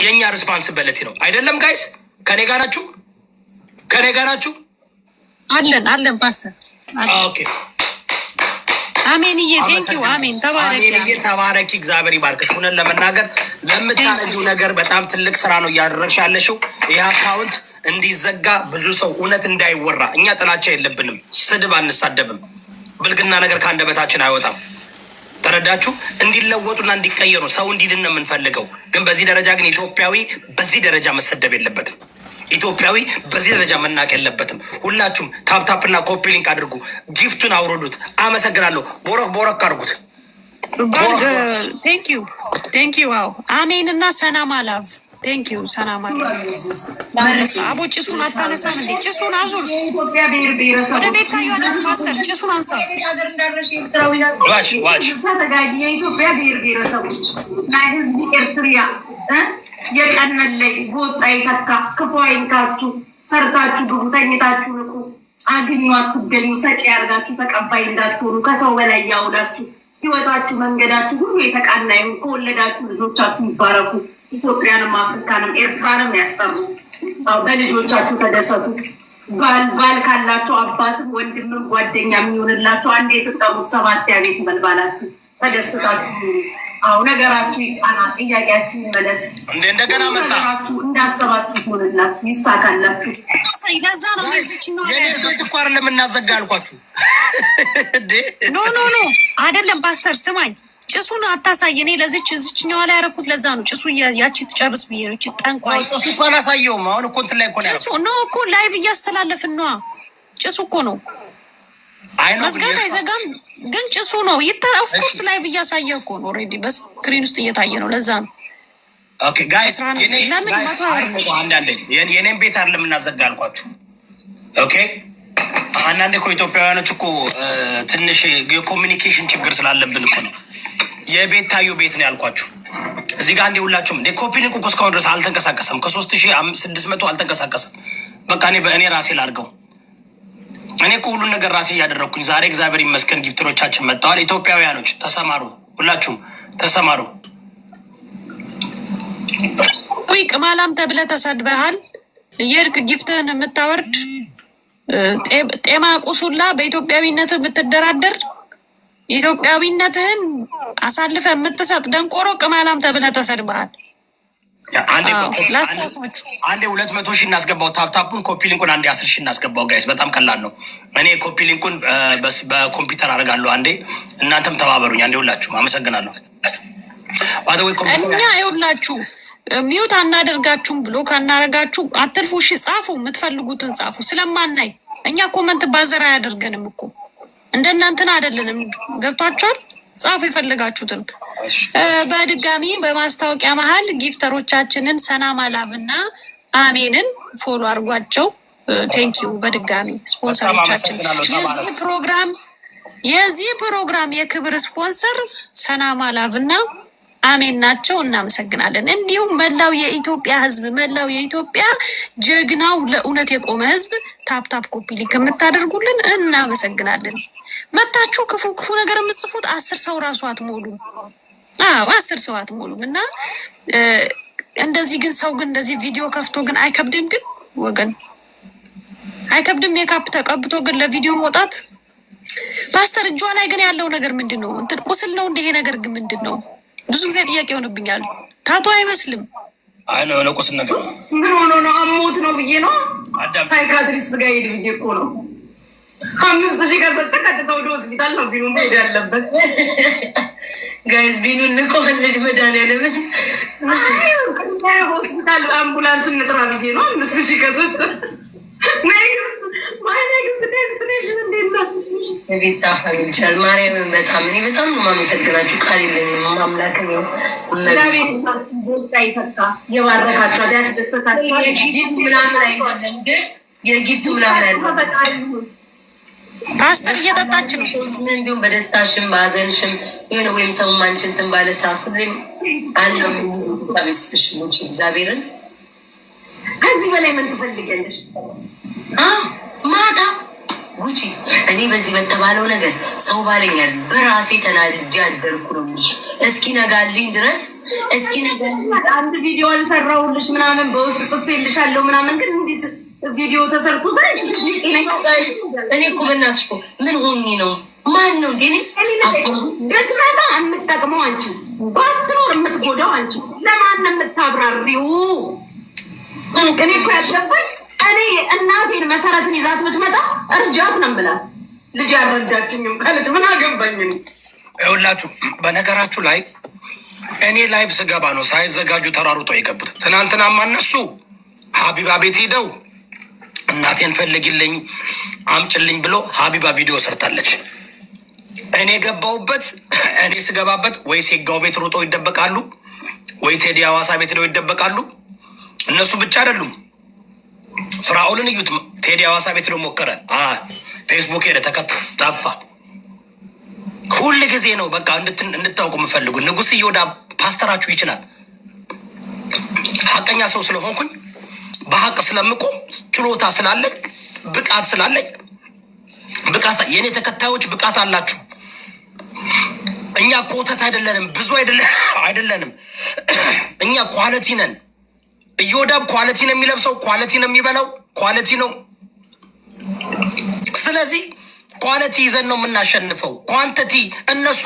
የእኛ ሪስፓንሲቢሊቲ ነው አይደለም? ጋይስ ከኔ ጋር ናችሁ? አለን ፓስተር። ኦኬ አሜንዬ፣ ቴንኪው። አሜን። ተባረኪ። እግዚአብሔር ይባርክሽ። እውነት ለመናገር ለምታረጊው ነገር በጣም ትልቅ ስራ ነው እያደረግሽ ያለሽው። ይህ አካውንት እንዲዘጋ ብዙ ሰው እውነት እንዳይወራ። እኛ ጥላቻ የለብንም፣ ስድብ አንሳደብም፣ ብልግና ነገር ከአንደበታችን አይወጣም። ተረዳችሁ? እንዲለወጡና እንዲቀየሩ ሰው እንዲድን ነው የምንፈልገው። ግን በዚህ ደረጃ ግን ኢትዮጵያዊ በዚህ ደረጃ መሰደብ የለበትም። ኢትዮጵያዊ በዚህ ደረጃ መናቅ የለበትም። ሁላችሁም ታፕታፕና ኮፒ ሊንክ አድርጉ። ጊፍቱን አውርዱት። አመሰግናለሁ። ቦረክ አድርጉት። ቴንኪዩ። ዋው አሜን። እና ሰናማላቭ ቴንኪዩ። ሰናማላቭ አቦ ጭሱን አታነሳም እንዴ? ጭሱን አዙር። ወደ ቤት ታዩና ማስተር ጭሱን አንሳ። የኢትዮጵያ ብሔር ብሔረሰቦች ናይ ህዝቢ ኤርትሪያ የቀነለይ በወጣ ይተካ። ክፉ አይንካችሁ። ሰርታችሁ ግቡ፣ ተኝታችሁ ንቁ። አግኙ፣ አትገኙ። ሰጪ ያርጋችሁ፣ ተቀባይ እንዳትሆኑ። ከሰው በላይ ያውላችሁ። ህይወታችሁ፣ መንገዳችሁ ሁሉ የተቃና ይሁን። ከወለዳችሁ ልጆቻችሁ ይባረኩ። ኢትዮጵያንም አፍሪካንም ኤርትራንም ያስጠሩ። በልጆቻችሁ ተደሰቱ። ባል ካላችሁ አባትም ወንድምም ጓደኛ የሚሆንላችሁ አንዴ የስጠሩት 7 ያቤት መልባላችሁ ተደስታችሁ። ነገራችሁ ይቃና፣ ጥያቄያችሁ ይመለስ። እንደገና መጣ። እንዳሰባችሁ ሆንላችሁ፣ ይሳካላችሁ። የኔ ቤት እኮ አይደለም እናዘጋ አልኳችሁ። ኖ አይደለም ፓስተር ስማኝ፣ ጭሱን አታሳይ። እኔ እዚችኛዋ ላይ ያደረኩት ለዛ ነው። ጭሱ ያቺ ትጨርስ ብዬ ነው። ጠንቋይ ጭሱ እኮ አላሳየውም። አሁን እኮ እንትን ላይ እኮ ነው እኮ ላይቭ እያስተላለፍን ነዋ። ጭሱ እኮ ነው። መዝጋት አይዘጋም፣ ግን ጭሱ ነው። ኦፍኮርስ ላይቭ እያሳየ እኮ ነው። ኦልሬዲ በስክሪን ውስጥ እየታየ ነው። ለዛ ነው። ኦኬ ጋይስ፣ አንዳንዴ የኔም ቤት አይደለም እናዘጋ አልኳችሁ። ኦኬ አንዳንዴ እኮ ኢትዮጵያውያኖች እኮ ትንሽ የኮሚኒኬሽን ችግር ስላለብን እኮ ነው። የቤታዩ ቤት ነው ያልኳችሁ። እዚህ ጋር እንደ ሁላችሁም እንደ ኮፒ ሊንክ እኮ እስካሁን ድረስ አልተንቀሳቀሰም። ከ3600 አልተንቀሳቀሰም። በቃ እኔ ራሴ ላድርገው። እኔ እኮ ሁሉን ነገር ራሴ እያደረግኩኝ ዛሬ እግዚአብሔር ይመስገን ጊፍተሮቻችን መጥተዋል። ኢትዮጵያውያኖች ተሰማሩ፣ ሁላችሁም ተሰማሩ። ውይ ቅማላም ተብለህ ተሰድበሃል። የእርቅ ጊፍትህን የምታወርድ ጤማ ቁሱላ በኢትዮጵያዊነትህ የምትደራደር ኢትዮጵያዊነትህን አሳልፈ የምትሰጥ ደንቆሮ ቅማላም ተብለህ ተሰድበሃል። አንዴ 200 ሺህ እናስገባው። ታፕታፑን ኮፒ ሊንኩን አንዴ 10 ሺህ እናስገባው። ጋይስ በጣም ቀላል ነው። እኔ ኮፒ ሊንኩን በኮምፒውተር አደርጋለሁ። አንዴ እናንተም ተባበሩኝ። አንዴ ሁላችሁም አመሰግናለሁ። እኛ ይኸውላችሁ ሚዩት አናደርጋችሁም ብሎ ካናረጋችሁ አትልፉ። እሺ ጻፉ፣ የምትፈልጉትን ጻፉ። ስለማናይ እኛ ኮመንት ባዘር አያደርገንም እኮ እንደናንተን አይደለንም። ገብቷችኋል? ጻፉ የፈለጋችሁትን። በድጋሚ በማስታወቂያ መሀል ጊፍተሮቻችንን ሰናም አላብና አሜንን ፎሎ አድርጓቸው። ቴንኪዩ በድጋሚ ስፖንሰሮቻችን። የዚህ ፕሮግራም የክብር ስፖንሰር ሰናም አላብና አሜን ናቸው። እናመሰግናለን። እንዲሁም መላው የኢትዮጵያ ህዝብ፣ መላው የኢትዮጵያ ጀግናው ለእውነት የቆመ ህዝብ ታፕታፕ ኮፒ ሊንክ የምታደርጉልን እናመሰግናለን። መታችሁ ክፉ ክፉ ነገር የምጽፉት 10 ሰው ራሱ አትሞሉ። 10 ሰው አትሞሉም። እና እንደዚህ ግን ሰው ግን እንደዚህ ቪዲዮ ከፍቶ ግን አይከብድም? ግን ወገን አይከብድም? ሜካፕ ተቀብቶ ግን ለቪዲዮ መውጣት። ፓስተር እጇ ላይ ግን ያለው ነገር ምንድን ነው? እንትን ቁስል ነው እንደ ይሄ ነገር ግን ምንድን ነው? ብዙ ጊዜ ጥያቄ ሆንብኛል። ታቶ አይመስልም። አይ ነው ነው ቁስል ነገር ምን ሆኖ ነው? አሞት ነው ብዬ ነው ሳይካትሪስት ጋር ሄድ ብዬ እኮ ነው። 5000 ከሰጠ ቀጥታ ወደ ሆስፒታል ነው ቢኑ ሄድ ያለበት። ጋይዝ ቢኑ እንቆልጅ መድኃኒዓለም ሆስፒታል አምቡላንስ እንጥራ ብዬ ነው 5000 ከሰጠ። ኔክስት ዴስቲኔሽን እንዴት ነው? ቤት ታፋልቻል። ማርያምን በጣም እኔ በጣም ነው የማመሰግናችሁ። ቃል የለኝም። ማምላክ ነው የባረካቸው ያስደሰታቸው። የጊፍቱ ምናምን አይደለም ግን የጊፍቱ ምናምን አይደለም። ፓስተር እየጠጣች ነው። እንዲሁም በደስታሽም በሀዘንሽም የሆነ ወይም ሰው ማንችንትን ባለ ሰዓት ሁሌም አንገም ቤስትሽ ሞች እግዚአብሔርን ከዚህ በላይ ምን ትፈልጊያለሽ? ማታ ጉቺ እኔ በዚህ በተባለው ነገር ሰው ባለኛል በራሴ ተናድጄ አደርኩ ነው የምልሽ። እስኪ ነጋልኝ ድረስ እስኪ ነጋልኝ። አንድ ቪዲዮ አልሰራሁልሽ ምናምን በውስጥ ጽፌልሻለሁ ምናምን ግን እንዲህ ቪዲዮ ተሰርኩ እኔ እኮ በእናትሽ እኮ ምን ሆኜ ነው? ማን ነው ግን ድክመታ የምትጠቅመው አንቺ፣ ባትኖር የምትጎዳው አንቺ። ለማን የምታብራሪው? እኔ እኮ ያለበት እኔ እናቴን መሰረትን ይዛት ብትመጣ እርጃት ነው የምላት። ልጅ ያረዳችኝም ከልጅ ምን አገባኝ ነው። ይኸውላችሁ በነገራችሁ ላይ እኔ ላይፍ ስገባ ነው ሳይዘጋጁ ተራሩጠው የገቡት። ትናንትናማ እነሱ ሀቢባ ቤት ሄደው እናቴን ፈልግልኝ አምጭልኝ ብሎ ሀቢባ ቪዲዮ ሰርታለች። እኔ ገባሁበት። እኔ ስገባበት ወይ ሴጋው ቤት ሮጠው ይደበቃሉ፣ ወይ ቴዲ ሐዋሳ ቤት ሄደው ይደበቃሉ። እነሱ ብቻ አይደሉም። ፍራኦልን እዩት። ቴዲ ሐዋሳ ቤት ሄደው ሞከረ፣ ፌስቡክ ሄደ፣ ጠፋ። ሁል ጊዜ ነው በቃ እንድታውቁ የምፈልጉ። ንጉስ እየወዳ ፓስተራችሁ ይችላል። ሀቀኛ ሰው ስለሆንኩኝ በሀቅ ስለምቆም ችሎታ ስላለኝ ብቃት ስላለኝ ብቃት የእኔ ተከታዮች ብቃት አላችሁ። እኛ ኮተት አይደለንም፣ ብዙ አይደለንም። እኛ ኳሊቲ ነን። እየወዳብ ኳሊቲ ነው የሚለብሰው፣ ኳሊቲ ነው የሚበላው፣ ኳሊቲ ነው። ስለዚህ ኳሊቲ ይዘን ነው የምናሸንፈው። ኳንቲቲ እነሱ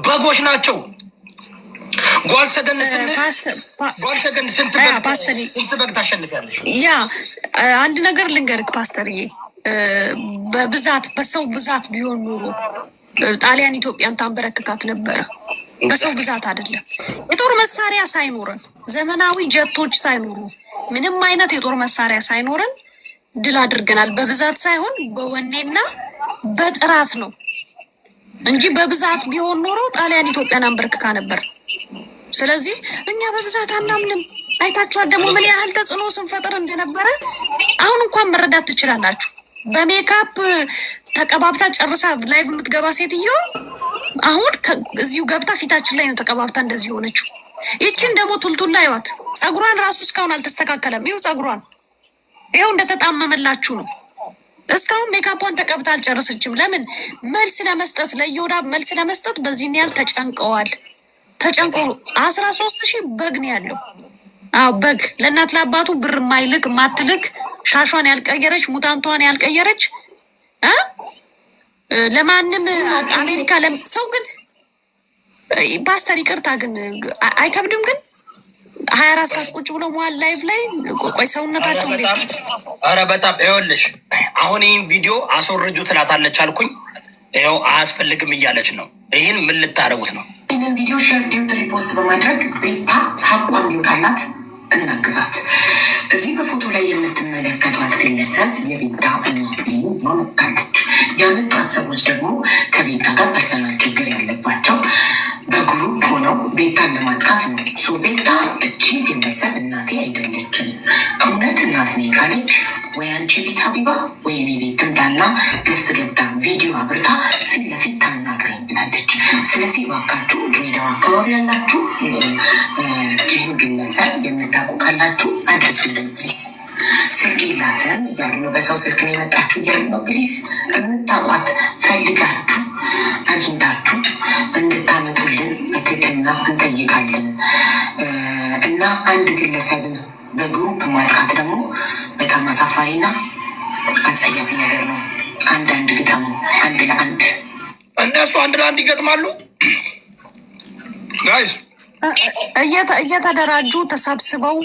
በጎች ናቸው። ጓልሰገን ስንት በግ ታሸንፊያለሽ? ያ አንድ ነገር ልንገርክ ፓስተርዬ፣ በብዛት በሰው ብዛት ቢሆን ኖሮ ጣሊያን ኢትዮጵያን ታንበረክካት ነበረ። በሰው ብዛት አይደለም። የጦር መሳሪያ ሳይኖረን፣ ዘመናዊ ጀቶች ሳይኖሩ፣ ምንም አይነት የጦር መሳሪያ ሳይኖረን ድል አድርገናል። በብዛት ሳይሆን በወኔና በጥራት ነው እንጂ በብዛት ቢሆን ኖሮ ጣሊያን ኢትዮጵያን አንበርክካ ነበር። ስለዚህ እኛ በብዛት አናምንም። አይታችኋል ደግሞ ምን ያህል ተጽዕኖ ስንፈጥር እንደነበረ አሁን እንኳን መረዳት ትችላላችሁ። በሜካፕ ተቀባብታ ጨርሳ ላይቭ የምትገባ ሴትዮ አሁን እዚሁ ገብታ ፊታችን ላይ ነው ተቀባብታ እንደዚህ ሆነችው። ይችን ደግሞ ቱልቱላ ይዋት፣ ፀጉሯን ራሱ እስካሁን አልተስተካከለም። ይኸው ፀጉሯን ይኸው እንደተጣመመላችሁ ነው። እስካሁን ሜካፑን ተቀብታ አልጨረሰችም። ለምን? መልስ ለመስጠት ለዮዳብ መልስ ለመስጠት በዚህ ያህል ተጨንቀዋል። ተጨንቆ 13,000 በግ ነው ያለው። አዎ በግ ለእናት ለአባቱ ብር ማይልክ ማትልክ ሻሿን ያልቀየረች ሙታንቷን ያልቀየረች ለማንም አሜሪካ ሰው ግን ፓስተር ይቅርታ ግን አይከብድም? ግን 24 ሰዓት ቁጭ ብሎ መዋል ላይቭ ላይ ቆይ ሰውነታቸው እንዴት? ኧረ በጣም ይኸውልሽ፣ አሁን ይህን ቪዲዮ አስወርጁ ትላታለች አልኩኝ። ይኸው አያስፈልግም እያለች ነው። ይህን ምን ልታደርጉት ነው? ይህንን ቪዲዮ ሼር፣ ሪፖስት በማድረግ ቤታ ሀቋን ሚውታላት እናግዛት። እዚህ በፎቶ ላይ የምትመለከቷት ግለሰብ የቤታ ማመጣለች። ያመጣት ሰዎች ደግሞ ከቤታ ጋር ፐርሰናል ችግር ያለባቸው በግሩፕ ሆነው ቤታን ለማጥቃት ነው። ቤታ እቺ ግለሰብ እናቴ አይደለችም፣ እውነት እናት ነኝ ካለች ወይ አንቺ ቤት ሀቢባ ወይ እኔ ቤት ትምጣና ገስት ገብታ ቪዲዮ አብርታ ፊት ለፊት ታናግረኝ ብላለች። ስለዚህ እባካችሁ ድሬዳዋ አካባቢ ያላችሁ ይህን ግለሰብ የምታውቁ ካላችሁ አድርሱልን ፕሊስ። ስልክ የላትም እያሉ ነው፣ በሰው ስልክ ነው የመጣችሁ እያሉ ነው። ፕሊስ የምታውቋት ፈልጋችሁ አግኝታችሁ እንድታመጡልን በትህትና እንጠይቃለን። እና አንድ ግለሰብን በግሩፕ ማጥቃት ደግሞ በጣም አሳፋሪና አጸያፊ ነገር ነው። አንድ ግጠሙ፣ አንድ ለአንድ እነሱ አንድ ለአንድ ይገጥማሉ። ጋይስ እየተደራጁ ተሰብስበው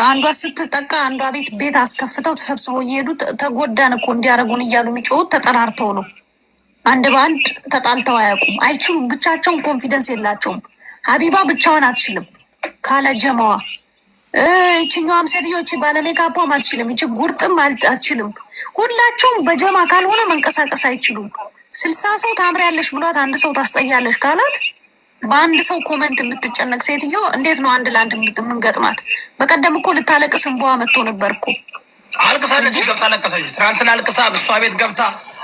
አንዷ ስትጠቃ አንዷ ቤት አስከፍተው ተሰብስበው እየሄዱ ተጎዳን እኮ እንዲያደርጉን እያሉ የሚጮሁት ተጠራርተው ነው። አንድ በአንድ ተጣልተው አያውቁም። አይችሉም። ብቻቸውን ኮንፊደንስ የላቸውም። ሀቢባ ብቻዋን አትችልም ካለ ጀማዋ። ይችኛዋም ሴትዮች ባለሜካፖም አትችልም። ይች ጉርጥም አትችልም። ሁላቸውም በጀማ ካልሆነ መንቀሳቀስ አይችሉም። 60 ሰው ታምሪያለሽ ብሏት አንድ ሰው ታስጠያለሽ ካላት በአንድ ሰው ኮመንት የምትጨነቅ ሴትዮ እንዴት ነው አንድ ለአንድ የምንገጥማት? በቀደም እኮ ልታለቅስ እንባዋ መጥቶ ነበር እኮ። አልቅሳለች፣ ገብታ አለቀሰች። ትናንትና አልቅሳ እሷ ቤት ገብታ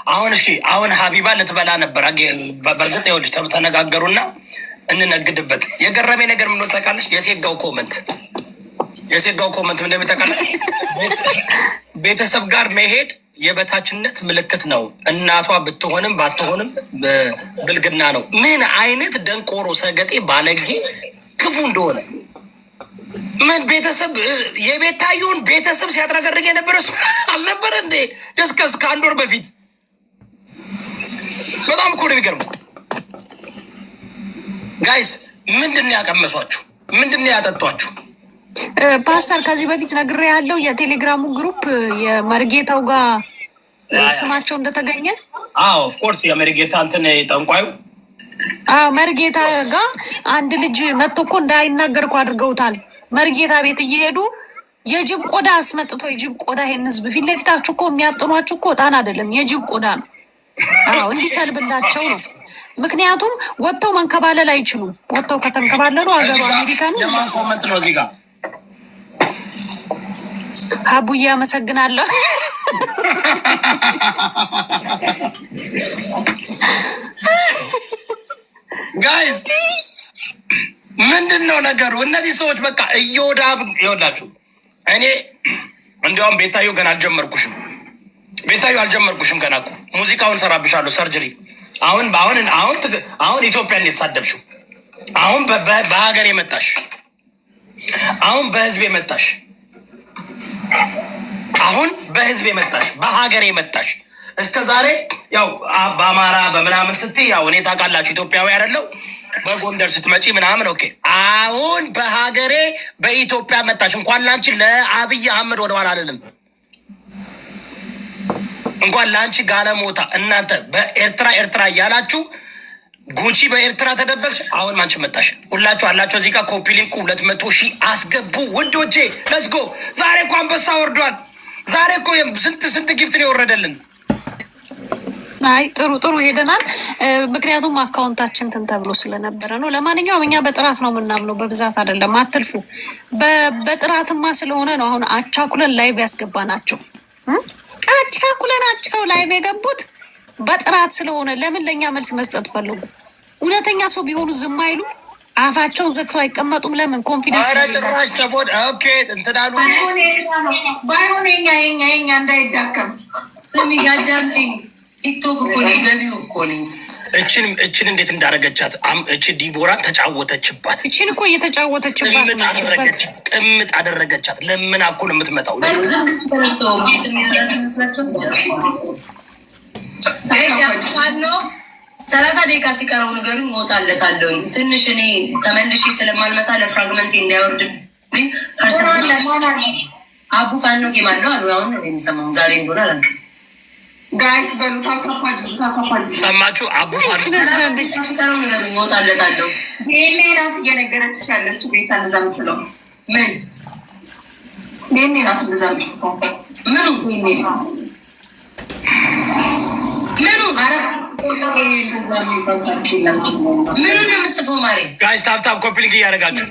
አሁን አሁን ሀቢባ ልትበላ ነበር። በእርግጥ ይኸውልሽ ተነጋገሩና እንነግድበት። የገረመኝ ነገር ምን ታውቃለች? የሴጋው ኮመንት እንደሚጠቃለች ቤተሰብ ጋር መሄድ የበታችነት ምልክት ነው። እናቷ ብትሆንም ባትሆንም ብልግና ነው። ምን አይነት ደንቆሮ ሰገጤ ባለጌ ክፉ እንደሆነ ምን ቤተሰብ የቤታየውን ቤተሰብ ሲያጥረገርግ የነበረ እሱ አልነበረ እንዴ? እስከ አንድ ወር በፊት በጣም እኮ ነው የሚገርመው። ጋይስ ምንድን ነው ያቀመሷችሁ? ምንድን ነው ያጠጧችሁ? ፓስተር ከዚህ በፊት ነግሬ ያለው የቴሌግራሙ ግሩፕ የመርጌታው ጋር ስማቸው እንደተገኘ። አዎ ኦፍኮርስ የመርጌታ እንትን ጠንቋዩ መርጌታ ጋር አንድ ልጅ መጥቶ እኮ እንዳይናገር እኮ አድርገውታል። መርጌታ ቤት እየሄዱ የጅብ ቆዳ አስመጥቶ የጅብ ቆዳ ይሄን ህዝብ ፊት ለፊታችሁ እኮ የሚያጥኗችሁ እኮ ዕጣን አይደለም የጅብ ቆዳ ነው። አዎ እንዲሰልብላቸው ነው። ምክንያቱም ወጥተው መንከባለል አይችሉም። ወጥተው ከተንከባለሉ ሀገሩ አሜሪካ ነው። የማን ኮመንት ነው እዚህ ጋር? አቡዬ አመሰግናለሁ። ጋይስ ምንድን ነው ነገሩ? እነዚህ ሰዎች በቃ እየወዳብ ይወላችሁ። እኔ እንዲያውም ቤታዮ ገና አልጀመርኩሽም። ገና እኮ ሙዚቃውን ሰራብሻለሁ። ሰርጀሪ አሁን ኢትዮጵያን የተሳደብሽው አሁን በሀገር የመጣሽ አሁን በህዝብ የመጣሽ አሁን በህዝብ የመጣሽ በሀገር የመጣሽ እስከ ዛሬ ያው በአማራ በምናምን ስትይ ያው እኔ ታውቃላችሁ ኢትዮጵያዊ አይደለው። በጎንደር ስትመጪ ምናምን ኦኬ። አሁን በሀገሬ በኢትዮጵያ መጣሽ። እንኳን ላንቺ ለአብይ አህመድ ወደኋላ አልልም። እንኳን ላንቺ ጋለሞታ እናንተ በኤርትራ እያላችሁ ጉቺ በኤርትራ ተደበቅሽ። አሁን ማንቺ መጣሽ። ሁላችሁ አላችሁ እዚህ ጋር ኮፒ ሊንኩ 200,000 አስገቡ ውዶቼ። ለስጎ ዛሬ እኮ አንበሳ ወርዷል። ዛሬ እኮ ስንት ጊፍት ነው የወረደልን። አይ ጥሩ ሄደናል። ምክንያቱም አካውንታችን እንትን ተብሎ ስለነበረ ነው። ለማንኛውም እኛ በጥራት ነው የምናምነው፣ በብዛት አይደለም። አትልፉ። በጥራትማ ስለሆነ ነው አሁን አቻኩለን ላይቭ ያስገባናቸው። አቻኩለናቸው ላይቭ የገቡት በጥራት ስለሆነ። ለምን ለእኛ መልስ መስጠት ፈልጉ? እውነተኛ ሰው ቢሆኑ ዝም አይሉ፣ አፋቸውን ዘግተው አይቀመጡም። ለምን? ኮንፊደንስ ባይሆን የኛ እንዳይዳከም ለሚጋዳምጪኝ ቲክቶክ እኮ ገቢው እኮ ነኝ። እችን እንዴት እንዳረገቻት እች ዲቦራን ተጫወተችባት። እችን እኮ እየተጫወተችባት ቅምጥ አደረገቻት። ለምን እኮ ነው የምትመጣው? ነው 30 ደቂቃ ሲቀረው ንገሩኝ፣ እወጣለታለሁኝ። ትንሽ እኔ ተመልሼ ስለማልመጣ ለፍራግመንቴ እንዳይወርድብኝ አቡ ፋኖ ጌም አለው አሉ። አሁን የሚሰማው ዛሬ እንደሆነ አላውቅም። ጋይስ በሉ ሰማችሁ? አቡ ፋኖ ሲቀረው ንገሩኝ፣ እወጣለታለሁ። ይሄ ናት እየነገረችሽ ያለችው ቤታ እንደዛ ምትለው ምን ኔኔ ናት እንደዛ ምኑ ምኑ ነው የምትጽፈው? ማሪ ጋይስ ታፕታፕ ኮፒሊንግ እያደረጋችሁ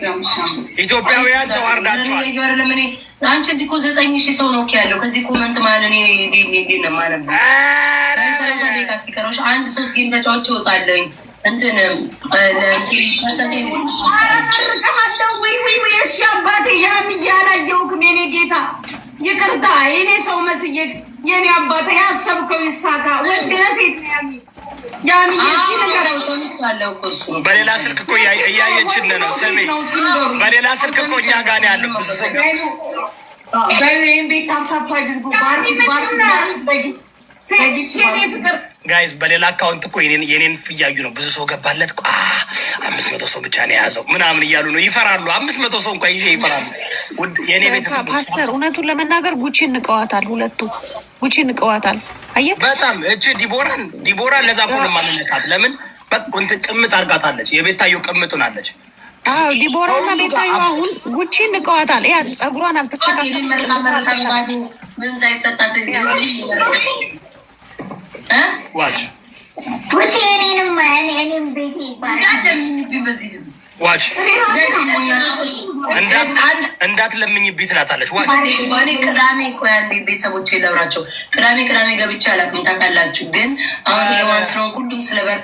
ኢትዮጵያውያን ተዋርዳችኋል። አንቺ እዚህ እኮ 9,000 ሰው ነው ያለው። ከዚህ ኮመንት ማለት እኔ ነው ማለት ሲቀረሽ አንድ 3 ጌም ተጫዋች ይወጣለኝ እንትን እሺ አባቴ ያም እያላየውክም የኔ ጌታ ይቅርታ፣ የኔ ሰው መስዬ የኔ አባቴ ያሰብከው ይሳካ። ወንድ ለሴት ያም በሌላ ስልክ እኮ እያየችን ነው። ስሜ በሌላ ስልክ እኮ እኛ ጋር ነው ያለው። ብዙ ሰው ቤት ታፕታፕ አድርጉ። ጋይዝ በሌላ አካውንት እኮ የኔን እያዩ ነው። ብዙ ሰው ገባለት። 500 ሰው ብቻ ነው የያዘው ምናምን እያሉ ነው። ይፈራሉ። 500 ሰው እንኳን ይዤ ይፈራሉ። የኔ ቤተሰብ ፓስተር እውነቱን ለመናገር ጉቺ ንቀዋታል። ሁለቱ ጉቺ ንቀዋታል። አየህ በጣም እቺ ዲቦራን ለዛ እኮ ነው የማንነካት። ለምን እንትን ቅምጥ አድርጋታለች። የቤታየው ቅምጡናለች። አዎ ዲቦራና ቤታዩ አሁን ጉቺ ንቀዋታል። ያ ጸጉሯን አልተስተካከለች። ምንም ሳይሰጣት ዋች ቤቴ ዋች እንዳትለምኝብኝ ትላታለች። ቅዳሜ እኮ ያንዴ ቤተሰቦቼ ለብራቸው ቅዳሜ ገብቼ አላውቅም። ታውቃላችሁ ግን አሁን የዋንስራውን ሁሉም ስለበር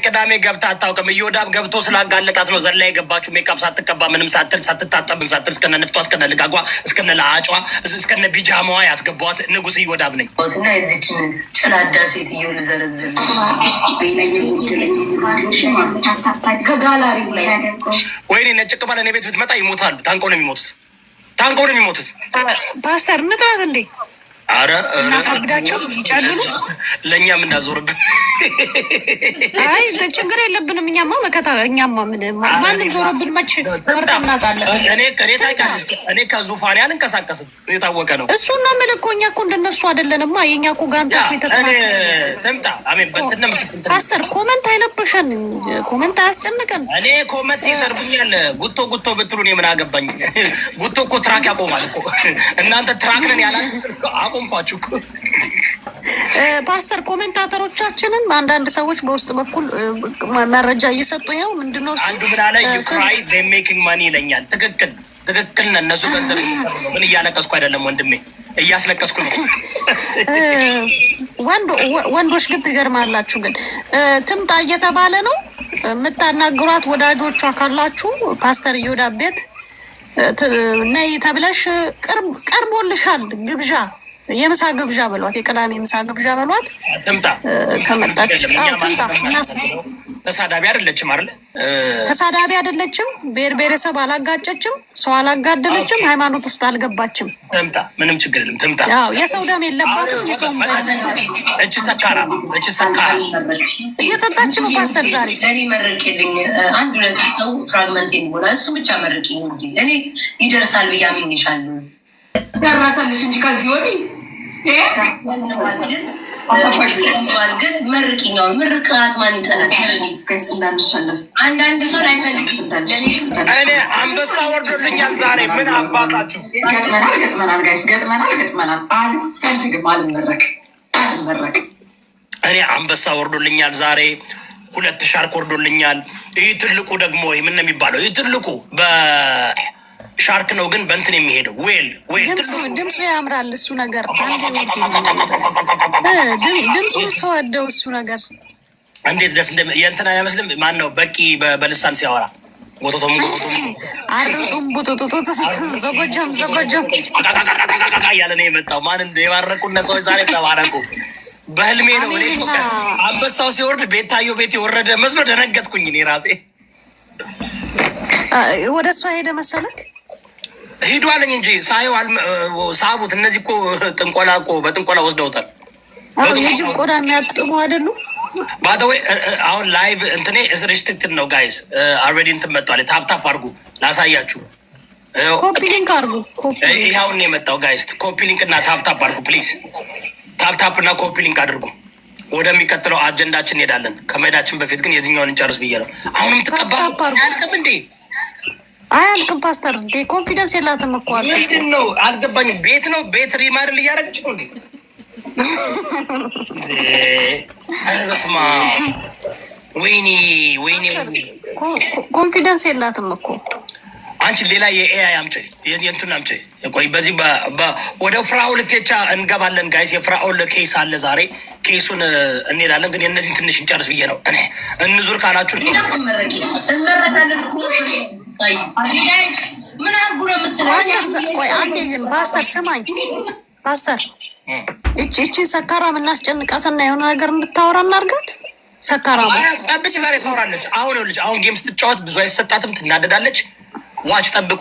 ቅዳሜ ገብታ አታውቅም። እዮዳብ ገብቶ ስላጋለጣት ነው ዘላ የገባችሁ። ሜካፕ ሳትቀባ ምንም ሳትል ሳትታጠብን ሳትል እስከነ ንፍቷ እስከነ ልጋጓ እስከነ ለአጯ እስከነ ቢጃማዋ ያስገባዋት ንጉስ እዮዳብ ነኝ እና የዚችን ጭላዳ ሴትዮ ልዘረዝር ከጋላሪው ላይ ወይኔ ነጭ ቅባል እኔ ቤት ብትመጣ ይሞታሉ። ታንቀው ነው የሚሞቱት። ፓስተር እንጥራት እንዴ? አረ እናሳብዳቸው ይጫሉሉ። ለእኛ የምናዞርብን አይ ችግር የለብንም። እኛማ ማንም ዞረብን መች እናውቃለን። እኔ ከዙፋኔ አልንቀሳቀስም። የታወቀ ነው። እሱን ነው የምልህ እኮ እኛ እኮ እንደነሱ አይደለንማ። የእኛ እኮ ጋንታ ትምጣ። አሜን በትንም ፓስተር ኮመንት አይለብሸን፣ ኮመንት አያስጨንቀን። እኔ ኮመንት ይሰርብኛል። ጉቶ ብትሉ እኔ ምን አገባኝ? ጉቶ እኮ ትራክ ያቆማል እኮ። እናንተ ትራክ ነን ያላ አቆምኳችሁ እኮ። ፓስተር ኮሜንታተሮቻችንን አንዳንድ ሰዎች በውስጥ በኩል መረጃ እየሰጡኝ ነው። ምንድነው አንዱ ምን አለ? ዩክራይ ሜኪንግ ማኒ ይለኛል። ትክክል ነው። እነሱ ገንዘብ ነው። ግን እያለቀስኩ አይደለም ወንድሜ፣ እያስለቀስኩ ነው። ወንዶች ግን ትገርማላችሁ። ግን ትምጣ እየተባለ ነው። የምታናግሯት ወዳጆቿ ካላችሁ ፓስተር እዮዳብ ቤት ነይ ተብለሽ ቀርቦልሻል ግብዣ፣ የምሳ ግብዣ በሏት፣ የቅዳሜ ምሳ ግብዣ በሏት። ትምጣ ከመጣች ትምጣ። ተሳዳቢ አይደለችም አይደለ? ተሳዳቢ አይደለችም። ብሔረሰብ አላጋጨችም፣ ሰው አላጋደለችም፣ ሃይማኖት ውስጥ አልገባችም። ትምጣ፣ ምንም ችግር የለም። ትምጣ። የሰው ደም የለባትም። የሰው እቺ ሰካራ እየጠጣች ነው። ፓስተር ዛሬ እኔ መርቂልኝ አንድ ሁለት ሰው ፍራግመንት ሆና እሱ ብቻ መርቂኝ እንጂ እኔ ይደርሳል ብዬ አምኜሻለሁ። ደረሰልሽ እንጂ ከዚህ ወዲህ ግን መርቂኛው ምርቃት ማን ይጠላል? አንዳንድ ሰው ላይፈልግ እኔ አንበሳ ወርዶልኛል ዛሬ። ምን አባታችሁ ገጥመናል ጋይስ፣ ገጥመናል። አልፈልግም፣ አልመረቅ እኔ አንበሳ ወርዶልኛል ዛሬ። 2 ሻርክ ወርዶልኛል። ይህ ትልቁ ደግሞ ምን ነው የሚባለው? ይህ ትልቁ ሻርክ ነው ግን በእንትን የሚሄደው ዌል ድምፁ ያምራል። እሱ ነገር ድምፁ ሰወደው እሱ ነገር እንዴት ደስ የእንትን አይመስልም? ማን ነው በቂ በልሳን ሲያወራ ጎቶቶም አርጡም ቦቶቶቶ ዘጎጃም እያለ ነው የመጣው። ማን የባረቁነ ሰዎች ዛሬ ተባረቁ። በህልሜ ነው እኔ አንበሳው ሲወርድ ቤታዮ ቤት የወረደ መስሎ ደነገጥኩኝ እኔ ራሴ። ወደ እሷ ሄደ መሰለህ? ሂዱ አለኝ እንጂ ሳየው ሳቡት። እነዚህ እኮ ጥንቆላ እኮ በጥንቆላ ወስደውታል። የጅብ ቆዳ የሚያጥሙ አይደሉ? ባደወይ አሁን ላይቭ እንትኔ ሪስትሪክትድ ነው ጋይስ። አልሬዲ እንትን መጥቷል። ታፕታፕ አድርጉ ላሳያችሁ። ኮፒ ሊንክ አድርጉ። ይኸውን የመጣው ጋይስ። ኮፒ ሊንክ እና ታፕታፕ አድርጉ ፕሊዝ። ታፕታፕ እና ኮፒ ሊንክ አድርጉ። ወደሚቀጥለው አጀንዳችን እንሄዳለን። ከመሄዳችን በፊት ግን የዚህኛውን እንጨርስ ብዬ ነው። አሁንም ትቀባ ያልቅም እንዴ? አያልቅም ፓስተር እንዴ ኮንፊደንስ የላትም እኮ አለ። ምንድን ነው አልገባኝም። ቤት ነው ቤት ሪማድል እያደረገች ነው እንዴ? በስመ አብ ወይኔ ወይኔ ኮንፊደንስ የላትም እኮ። አንቺ ሌላ የኤአይ አምጪ የእንትን አምጪ። ቆይ በዚህ ወደ ፍራኦል ኬቻ እንገባለን ጋይስ። የፍራኦል ኬስ አለ ዛሬ ኬሱን እንሄዳለን። ግን የእነዚህን ትንሽ እንጨርስ ብዬ ነው። እኔ እንዙር ካላችሁ ምን አርጉ ነው ቆይ አንዴ ግን ፓስተር ስማኝ ፓስተር እቺ ሰካራም እናስጨንቃትና የሆነ ነገር እንድታወራ እናርጋት። ሰካራም ጠብቂ ዛሬ ታወራለች። አሁን ልጅ አሁን ጌም ስትጫወት ብዙ አይሰጣትም፣ ትናደዳለች። ዋች ጠብቁ።